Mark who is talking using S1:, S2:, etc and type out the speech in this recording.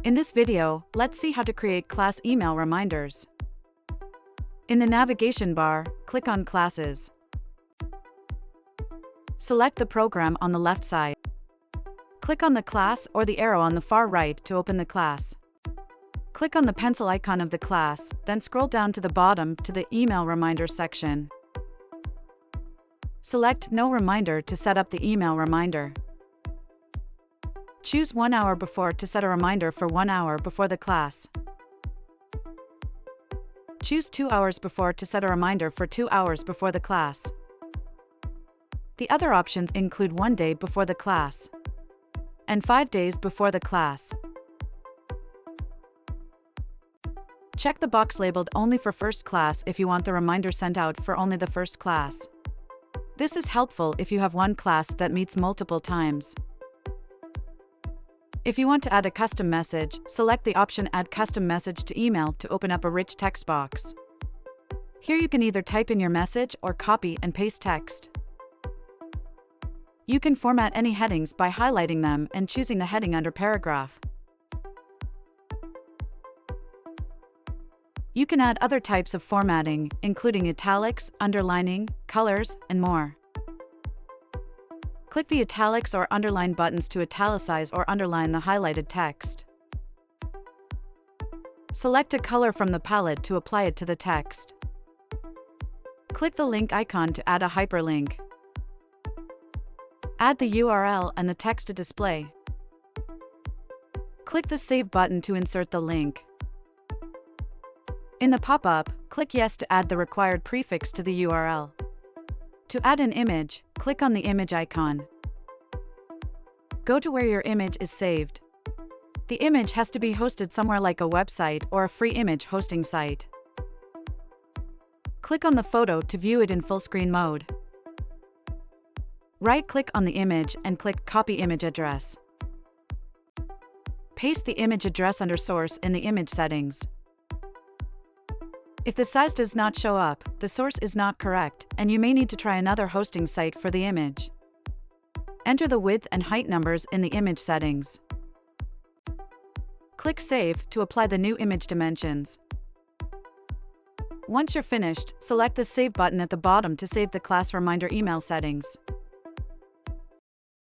S1: In this video, let's see how to create class email reminders. In the navigation bar, click on Classes. Select the program on the left side. Click on the class or the arrow on the far right to open the class. Click on the pencil icon of the class, then scroll down to the bottom to the Email Reminders section. Select No Reminder to set up the email reminder. Choose 1 hour before to set a reminder for 1 hour before the class. Choose 2 hours before to set a reminder for 2 hours before the class. The other options include 1 day before the class and 5 days before the class. Check the box labeled Only for First Class if you want the reminder sent out for only the first class. This is helpful if you have one class that meets multiple times. If you want to add a custom message, select the option Add Custom Message to Email to open up a rich text box. Here you can either type in your message or copy and paste text. You can format any headings by highlighting them and choosing the heading under paragraph. You can add other types of formatting, including italics, underlining, colors, and more. Click the italics or underline buttons to italicize or underline the highlighted text. Select a color from the palette to apply it to the text. Click the link icon to add a hyperlink. Add the URL and the text to display. Click the Save button to insert the link. In the pop-up, click Yes to add the required prefix to the URL. To add an image, click on the image icon. Go to where your image is saved. The image has to be hosted somewhere like a website or a free image hosting site. Click on the photo to view it in full screen mode. Right-click on the image and click Copy Image Address. Paste the image address under Source in the image settings. If the size does not show up, the source is not correct, and you may need to try another hosting site for the image. Enter the width and height numbers in the image settings. Click Save to apply the new image dimensions. Once you're finished, select the Save button at the bottom to save the class reminder email settings.